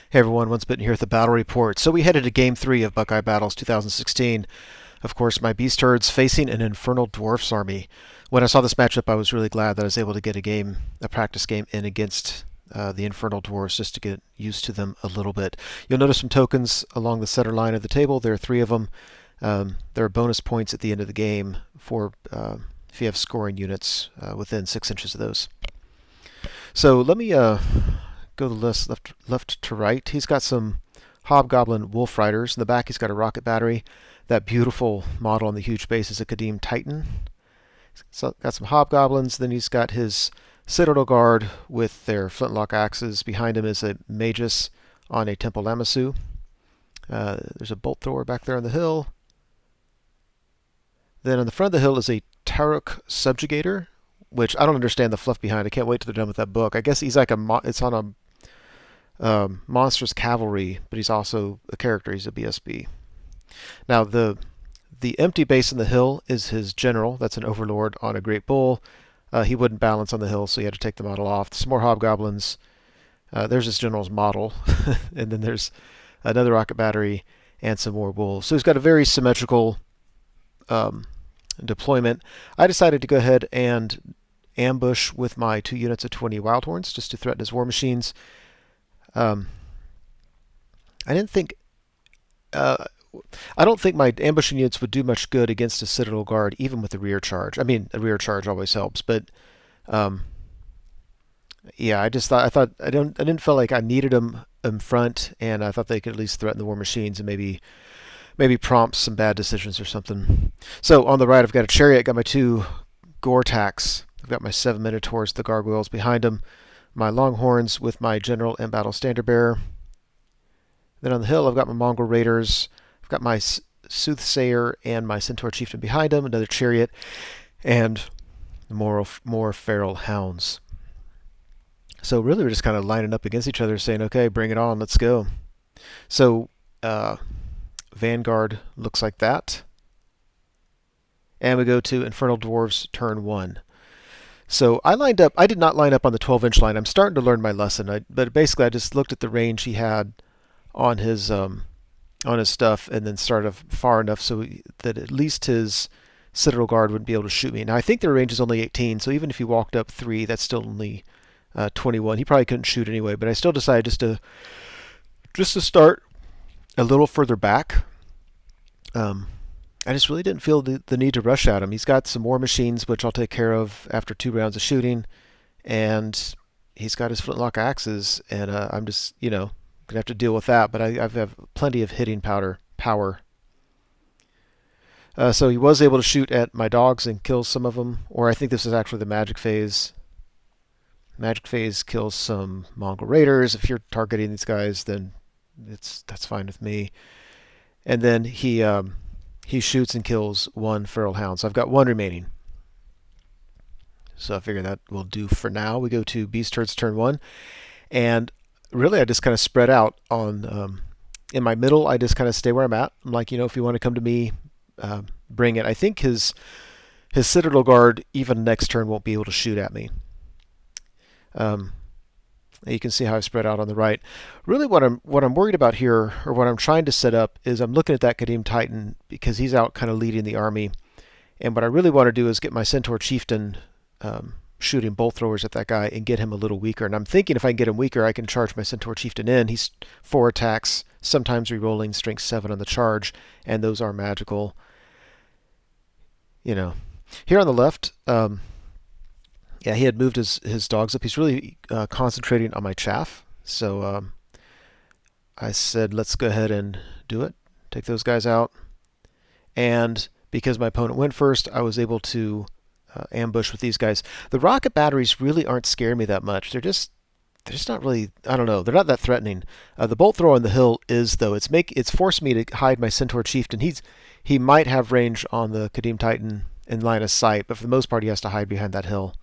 Hey everyone, Once Bitten here with the Battle Report. So we headed to Game 3 of Buckeye Battles 2016. Of course, my Beastlords facing an Infernal Dwarfs army. When I saw this matchup, I was really glad that I was able to get a practice game in against the Infernal Dwarfs just to get used to them a little bit. You'll notice some tokens along the center line of the table. There are three of them. There are bonus points at the end of the game for if you have scoring units within 6 inches of those. So let me go the list left to right. He's got some Hobgoblin Wolf Riders. In the back, he's got a rocket battery. That beautiful model on the huge base is a Kadim Titan. So got some Hobgoblins. Then he's got his Citadel Guard with their flintlock axes. Behind him is a Magus on a Temple Lamassu. There's a Bolt Thrower back there on the hill. Then on the front of the hill is a Tarok Subjugator, which I don't understand the fluff behind. I can't wait till they're done with that book. I guess he's like it's on a Monstrous Cavalry, but he's also a character. He's a BSB. Now, the empty base in the hill is his general. That's an Overlord on a Great Bull. He wouldn't balance on the hill, so he had to take the model off. Some more Hobgoblins. There's his general's model. And then there's another rocket battery and some more wolves. So he's got a very symmetrical deployment. I decided to go ahead and ambush with my 2 units of 20 Wildhorns just to threaten his war machines. I didn't think. I don't think my ambushing units would do much good against a Citadel Guard, even with a rear charge. I mean, a rear charge always helps, but yeah, I didn't feel like I needed them in front, and I thought they could at least threaten the war machines and maybe prompt some bad decisions or something. So on the right, I've got a Chariot, got my 2 Gortachs, I've got my 7 Minotaurs, the Gargoyles behind them, my Longhorns with my General and Battle Standard Bearer. Then on the hill, I've got my Mongrel Raiders. I've got my Soothsayer and my Centaur Chieftain behind him, another Chariot, and more feral Hounds. So really, we're just kind of lining up against each other, saying, okay, bring it on, let's go. So Vanguard looks like that. And we go to Infernal Dwarfs turn 1. So I did not line up on the 12-inch line. I'm starting to learn my lesson. But basically, I just looked at the range he had on his stuff, and then started far enough so that at least his Citadel Guard wouldn't be able to shoot me. Now I think their range is only 18, so even if he walked up 3, that's still only 21. He probably couldn't shoot anyway. But I still decided just to start a little further back. I just really didn't feel the need to rush at him. He's got some more machines, which I'll take care of after 2 rounds of shooting, and he's got his flintlock axes, and I'm just, gonna have to deal with that. But I have plenty of hitting power. So he was able to shoot at my dogs and kill some of them, or I think this is actually the magic phase. Magic phase kills some Mongrel Raiders. If you're targeting these guys, then that's fine with me. And then he shoots and kills 1 feral hound. So I've got 1 remaining. So I figure that will do for now. We go to Beastlord's turn 1. And really, I just kind of spread out on in my middle. I just kind of stay where I'm at. I'm like, if you want to come to me, bring it. I think his Citadel Guard, even next turn, won't be able to shoot at me. You can see how I spread out on the right. Really, what I'm worried about here, or what I'm trying to set up, is I'm looking at that Kadim Titan because he's out kind of leading the army. And what I really want to do is get my Centaur Chieftain shooting bolt throwers at that guy and get him a little weaker. And I'm thinking if I can get him weaker, I can charge my Centaur Chieftain in. He's 4 attacks, sometimes rerolling strength 7 on the charge, and those are magical. Here on the left, yeah, he had moved his dogs up. He's really concentrating on my chaff. So I said, let's go ahead and do it. Take those guys out. And because my opponent went first, I was able to ambush with these guys. The rocket batteries really aren't scaring me that much. They're just not really, I don't know, they're not that threatening. The bolt thrower on the hill is, though. It's forced me to hide my Centaur Chieftain. He might have range on the Kadim Titan in line of sight, but for the most part, he has to hide behind that hill.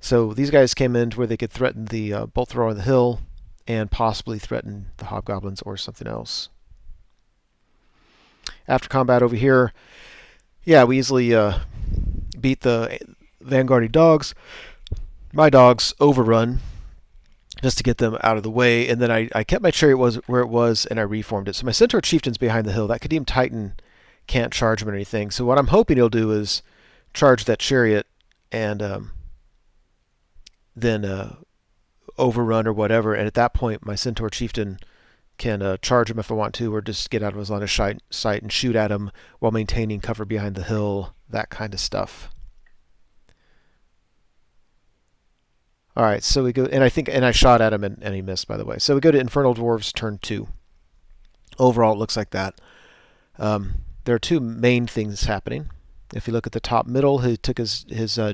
So these guys came in to where they could threaten the bolt thrower on the hill and possibly threaten the Hobgoblins or something else. After combat over here, yeah, we easily beat the Vanguardy dogs. My dogs overrun just to get them out of the way. And then I kept my Chariot where it was, and I reformed it. So my Centaur Chieftain's behind the hill. That Kadim Titan can't charge him or anything. So what I'm hoping he'll do is charge that Chariot and then overrun or whatever. And at that point, my Centaur Chieftain can charge him if I want to, or just get out of his line of sight and shoot at him while maintaining cover behind the hill, that kind of stuff. All right, so we go, and I shot at him and he missed, by the way. So we go to Infernal Dwarfs turn 2. Overall, it looks like that. There are two main things happening. If you look at the top middle, he took his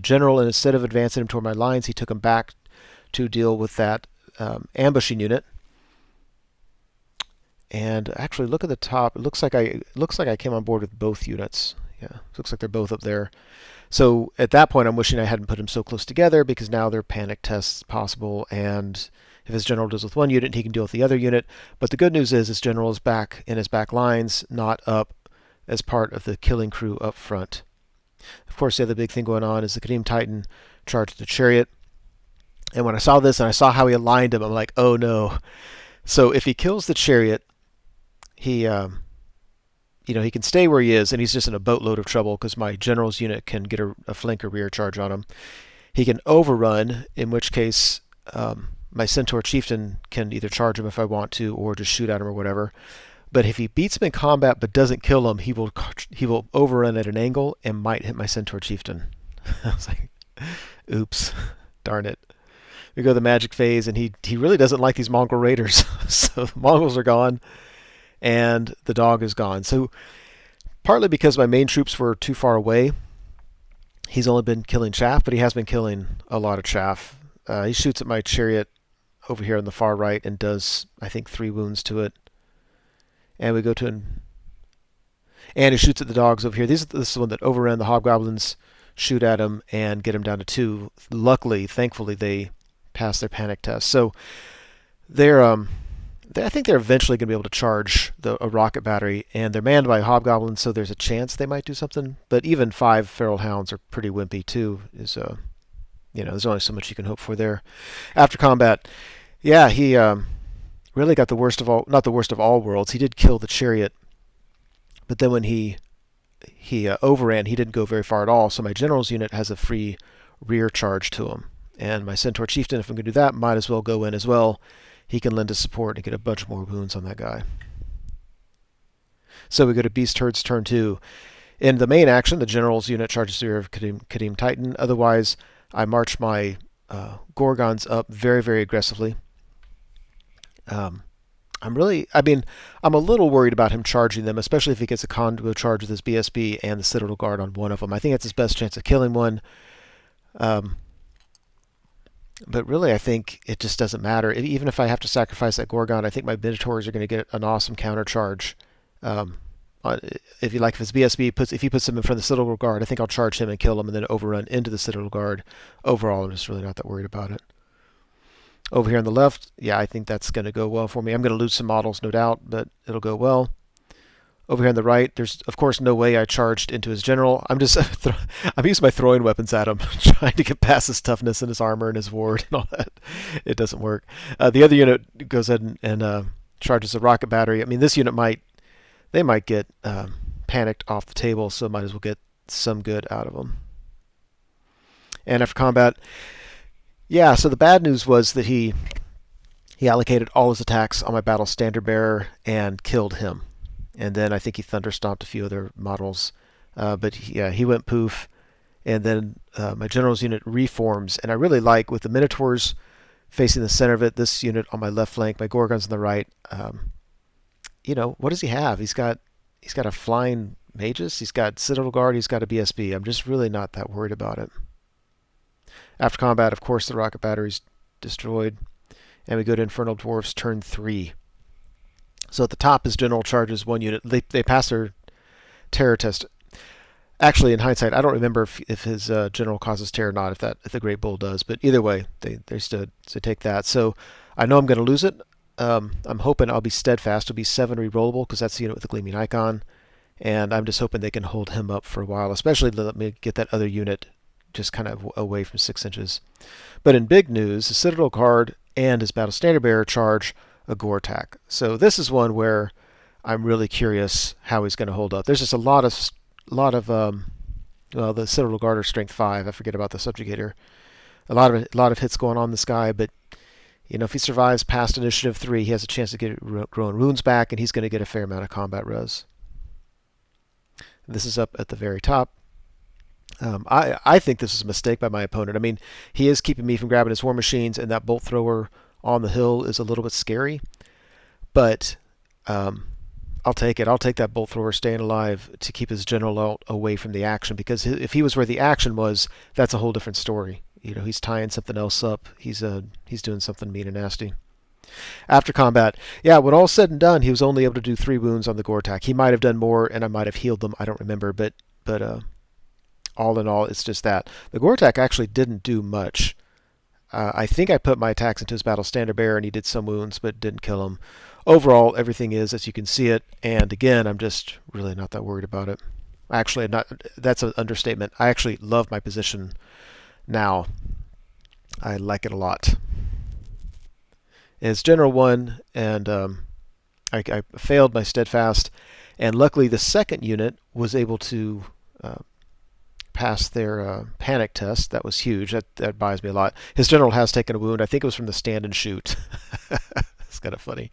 general, and instead of advancing him toward my lines, he took him back to deal with that ambushing unit. And actually, look at the top. It looks like I came on board with both units. Yeah, looks like they're both up there. So at that point, I'm wishing I hadn't put them so close together, because now there are panic tests possible, and if his general deals with one unit, he can deal with the other unit. But the good news is his general is back in his back lines, not up as part of the killing crew up front. Of course, the other big thing going on is the Kadim Titan charged the Chariot. And when I saw this and I saw how he aligned him, I'm like, oh no. So if he kills the Chariot, he he can stay where he is, and he's just in a boatload of trouble because my general's unit can get a flank or rear charge on him. He can overrun, in which case my Centaur Chieftain can either charge him if I want to, or just shoot at him or whatever. But if he beats him in combat but doesn't kill him, he will overrun at an angle and might hit my Centaur Chieftain. I was like, oops, darn it. We go to the magic phase, and he really doesn't like these Mongrel Raiders. So the Mongols are gone, and the dog is gone. So partly because my main troops were too far away, he's only been killing chaff, but he has been killing a lot of chaff. He shoots at my Chariot over here on the far right and does, I think, 3 wounds to it. And we go to and he shoots at the dogs over here. This is the one that overran. The hobgoblins shoot at him and get him down to 2. Luckily, thankfully, they pass their panic test. So I think they're eventually going to be able to charge a rocket battery, and they're manned by hobgoblins, so there's a chance they might do something. But even 5 feral hounds are pretty wimpy too. There's only so much you can hope for there. After combat, yeah, he really got the worst of all, not the worst of all worlds. He did kill the Chariot, but then when he overran, he didn't go very far at all. So my general's unit has a free rear charge to him. And my Centaur Chieftain, if I'm going to do that, might as well go in as well. He can lend his support and get a bunch more wounds on that guy. So we go to Beast Herds turn 2. In the main action, the general's unit charges the rear of Kadim Titan. Otherwise, I march my Gorgons up very, very aggressively. I'm a little worried about him charging them, especially if he gets a combo charge with his BSB and the Citadel Guard on one of them. I think that's his best chance of killing one. But really, I think it just doesn't matter. Even if I have to sacrifice that Gorgon, I think my Minotaurs are going to get an awesome counter charge. If his BSB if he puts him in front of the Citadel Guard, I think I'll charge him and kill him and then overrun into the Citadel Guard. Overall, I'm just really not that worried about it. Over here on the left, yeah, I think that's going to go well for me. I'm going to lose some models, no doubt, but it'll go well. Over here on the right, there's, of course, no way I charged into his general. I'm using my throwing weapons at him, trying to get past his toughness and his armor and his ward and all that. It doesn't work. The other unit goes ahead and charges a rocket battery. I mean, this unit might get panicked off the table, so might as well get some good out of them. And after combat, yeah, so the bad news was that he allocated all his attacks on my battle standard bearer and killed him. And then I think he thunderstomped a few other models. But he went poof. And then my general's unit reforms. And I really like, with the Minotaurs facing the center of it, this unit on my left flank, my Gorgons on the right. What does he have? He's got a flying Magus. He's got Citadel Guard. He's got a BSB. I'm just really not that worried about it. After combat, of course, the rocket battery's destroyed. And we go to Infernal Dwarfs turn 3. So at the top, his general charges one unit. They pass their terror test. Actually, in hindsight, I don't remember if his general causes terror or not, if the Great Bull does. But either way, they stood. So take that. So I know I'm going to lose it. I'm hoping I'll be steadfast. It'll be 7 rerollable, because that's the unit with the Gleaming icon. And I'm just hoping they can hold him up for a while, especially to let me get that other unit just kind of away from 6 inches. But in big news, the Citadel Guard and his Battle Standard Bearer charge a Gortach. So this is one where I'm really curious how he's going to hold up. There's just a lot of well, the Citadel Guard strength 5. I forget about the Subjugator. A lot of hits going on this guy, but you know, if he survives past Initiative 3, he has a chance to get growing wounds back, and he's going to get a fair amount of combat res. This is up at the very top. I think this is a mistake by my opponent. I mean, he is keeping me from grabbing his war machines, and that bolt thrower on the hill is a little bit scary. But I'll take it. I'll take that bolt thrower staying alive to keep his general out away from the action, because if he was where the action was, that's a whole different story. You know, he's tying something else up. He's doing something mean and nasty. After combat, yeah, when all's said and done, he was only able to do 3 wounds on the Gortach. He might have done more, and I might have healed them. I don't remember, but all in all, it's just that. The Gortach actually didn't do much. I think I put my attacks into his Battle Standard Bearer, and he did some wounds, but didn't kill him. Overall, everything is as you can see it, and again, I'm just really not that worried about it. Actually, that's an understatement. I actually love my position now. I like it a lot. It's General 1, and I failed my Steadfast, and luckily the second unit was able to pass their panic test. That was huge. That buys me a lot. His general has taken a wound. I think it was from the stand and shoot. It's kind of funny.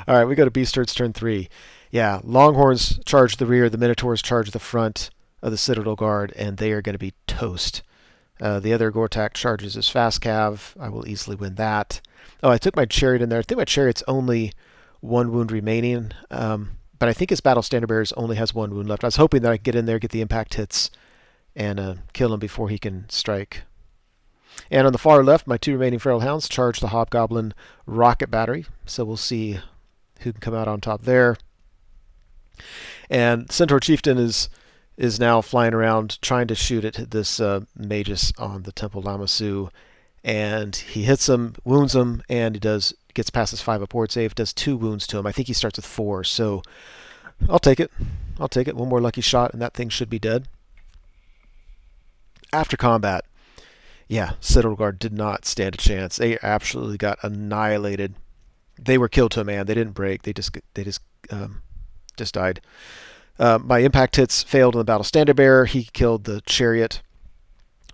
All right, we go to Beastlord's turn 3. Yeah, Longhorns charge the rear. The Minotaurs charge the front of the Citadel Guard, and they are going to be toast. The other Gortach charges his fast cav. I will easily win that. Oh, I took my Chariot in there. I think my Chariot's only 1 wound remaining, but I think his Battle Standard Bearer only has 1 wound left. I was hoping that I could get in there, get the impact hits, and kill him before he can strike. And on the far left, my 2 remaining Feral Hounds charge the Hobgoblin Rocket Battery, so we'll see who can come out on top there. And Centaur Chieftain is now flying around trying to shoot at this Magus on the Temple Lamassu, and he hits him, wounds him, and he gets past his 5 up save, does 2 wounds to him. I think he starts with 4, so I'll take it. I'll take it. 1 more lucky shot, and that thing should be dead. After combat, yeah, Citadel Guard did not stand a chance. They absolutely got annihilated. They were killed to a man. They didn't break. They just died. My impact hits failed on the Battle Standard Bearer. He killed the Chariot.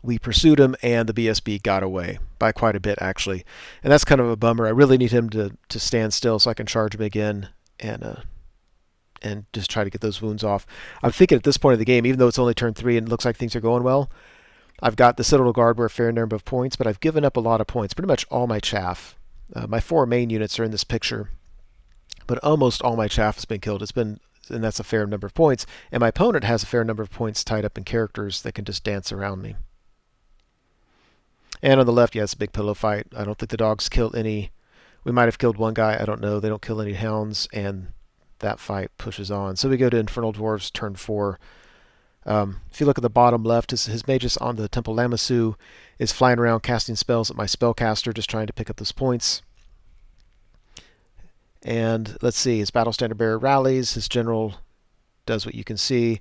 We pursued him, and the BSB got away by quite a bit, actually. And that's kind of a bummer. I really need him to stand still so I can charge him again and just try to get those wounds off. I'm thinking at this point of the game, even though it's only turn 3 and it looks like things are going well, I've got the Citadel Guard where a fair number of points, but I've given up a lot of points. Pretty much all my chaff. My 4 main units are in this picture, but almost all my chaff has been killed. And that's a fair number of points. And my opponent has a fair number of points tied up in characters that can just dance around me. And on the left, yeah, it's a big pillow fight. I don't think the dogs kill any. We might have killed 1 guy. I don't know. They don't kill any hounds, and that fight pushes on. So we go to Infernal Dwarfs, turn 4. If you look at the bottom left, his Magus on the Temple Lamassu is flying around casting spells at my spellcaster, just trying to pick up those points. And let's see, his Battle Standard Bearer rallies, his general does what you can see,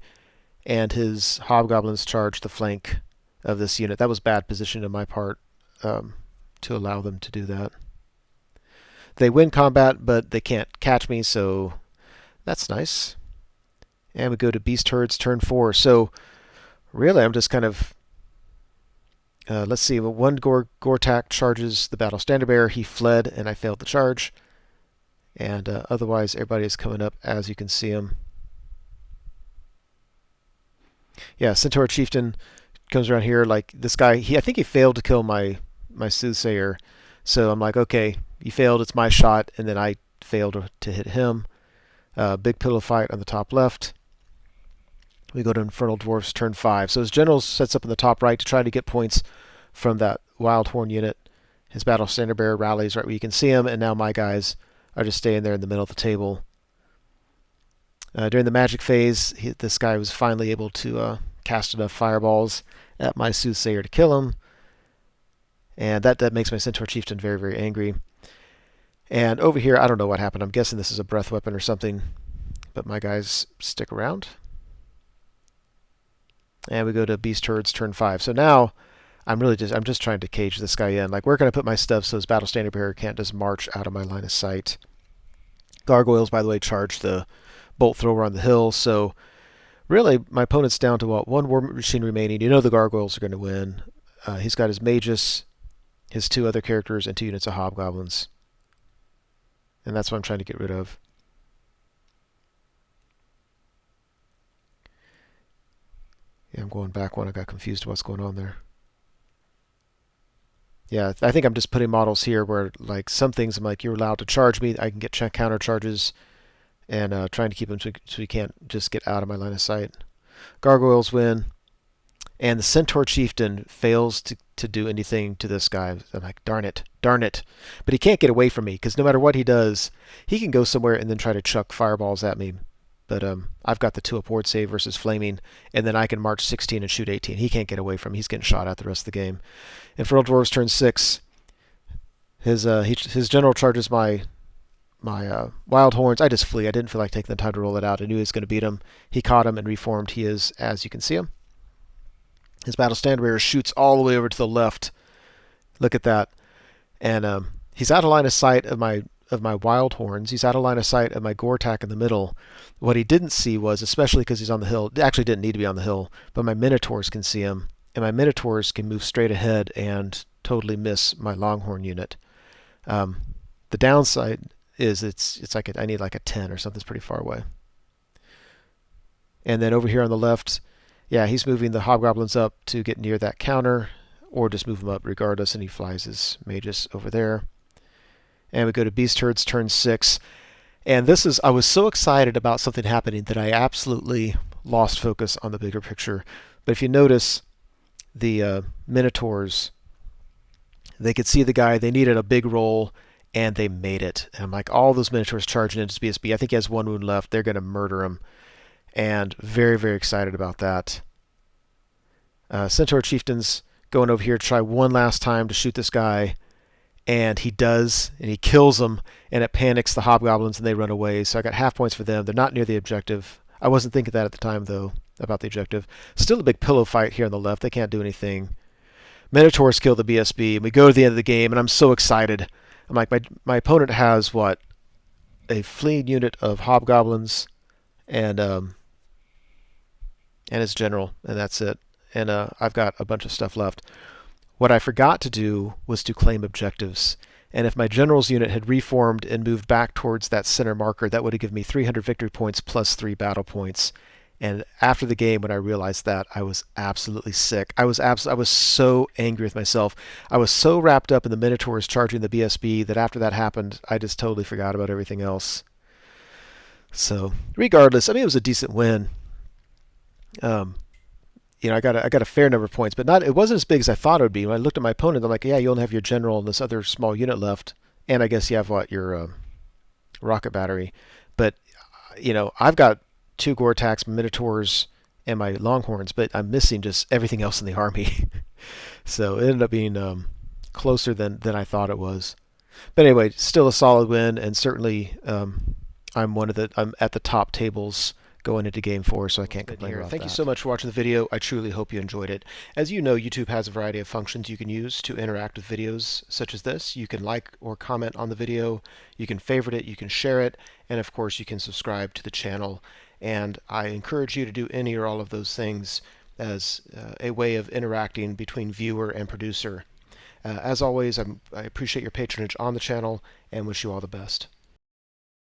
and his Hobgoblins charge the flank of this unit. That was bad position on my part to allow them to do that. They win combat, but they can't catch me, so that's nice. And we go to Beast Herds, turn 4. So really, I'm just kind of... let's see, 1 Gortach charges the Battle Standard Bearer. He fled, and I failed the charge. And otherwise, everybody is coming up as you can see him. Yeah, Centaur Chieftain comes around here like this guy. I think he failed to kill my Soothsayer. So I'm like, okay, you failed. It's my shot. And then I failed to hit him. Big pillow fight on the top left. We go to Infernal Dwarfs, turn 5. So his general sets up in the top right to try to get points from that Wildhorn unit. His Battle Standard Bearer rallies right where you can see him, and now my guys are just staying there in the middle of the table. During the magic phase, this guy was finally able to cast enough fireballs at my Soothsayer to kill him. And that makes my Centaur Chieftain very, very angry. And over here, I don't know what happened. I'm guessing this is a breath weapon or something. But my guys stick around. And we go to Beast Herds, turn 5. So now I'm just trying to cage this guy in. Like, where can I put my stuff so his battle standard bearer can't just march out of my line of sight? Gargoyles, by the way, charge the bolt thrower on the hill, so really my opponent's down to what, one war machine remaining. You know the Gargoyles are going to win. He's got his Magus, his 2 other characters, and 2 units of Hobgoblins. And that's what I'm trying to get rid of. Yeah, I'm going back one. I got confused what's going on there. Yeah, I think I'm just putting models here where, like, some things I'm like, you're allowed to charge me. I can get counter charges, and trying to keep them so he can't just get out of my line of sight. Gargoyles win, and the Centaur Chieftain fails to do anything to this guy. I'm like, darn it. But he can't get away from me, because no matter what he does, he can go somewhere and then try to chuck fireballs at me. But I've got the 2 up ward save versus flaming, and then I can march 16 and shoot 18. He can't get away from me. He's getting shot at the rest of the game. Infernal Dwarfs turn 6. His general charges my Wildhorns. I just flee. I didn't feel like taking the time to roll it out. I knew he was going to beat him. He caught him and reformed. He is, as you can see him. His battle standard bearer shoots all the way over to the left. Look at that. And he's out of line of sight of my Wildhorns. He's out of line of sight of my Gortach in the middle. What he didn't see was, especially because he's on the hill, actually didn't need to be on the hill, but my Minotaurs can see him, and my Minotaurs can move straight ahead and totally miss my Longhorn unit. The downside is it's like I need like a 10 or something. It's pretty far away. And then over here on the left, yeah, he's moving the Hobgoblins up to get near that counter, or just move them up regardless, and he flies his Magus over there. And we go to Beast Herds turn 6. And this is, I was so excited about something happening that I absolutely lost focus on the bigger picture. But if you notice, the Minotaurs, they could see the guy, they needed a big roll, and they made it. And I'm like, all those Minotaurs charging into BSB. I think he has 1 wound left. They're going to murder him. And very, very excited about that. Centaur Chieftain's going over here to try one last time to shoot this guy. And he does, and he kills them, and it panics the Hobgoblins, and they run away. So I got half points for them. They're not near the objective. I wasn't thinking that at the time, though, about the objective. Still a big pillow fight here on the left. They can't do anything. Minotaurs kill the BSB, and we go to the end of the game, and I'm so excited. I'm like, my opponent has, what, a fleeing unit of Hobgoblins and his general, and that's it. And I've got a bunch of stuff left. What I forgot to do was to claim objectives. And if my general's unit had reformed and moved back towards that center marker, that would have given me 300 victory points plus 3 battle points. And after the game, when I realized that, I was absolutely sick. I was so angry with myself. I was so wrapped up in the Minotaurs charging the BSB that after that happened, I just totally forgot about everything else. So, regardless, I mean, it was a decent win. You know, I got a fair number of points, but it wasn't as big as I thought it would be. When I looked at my opponent, I'm like, yeah, you only have your general and this other small unit left, and I guess you have what, your rocket battery. But you know, I've got 2 Gortachs, Minotaurs, and my Longhorns, but I'm missing just everything else in the army. So it ended up being closer than I thought it was. But anyway, still a solid win, and certainly I'm at the top tables going into Game 4, so I can't complain about that. Thank you so much for watching the video. I truly hope you enjoyed it. As you know, YouTube has a variety of functions you can use to interact with videos such as this. You can like or comment on the video, you can favorite it, you can share it, and of course you can subscribe to the channel. And I encourage you to do any or all of those things as a way of interacting between viewer and producer. As always, I appreciate your patronage on the channel and wish you all the best.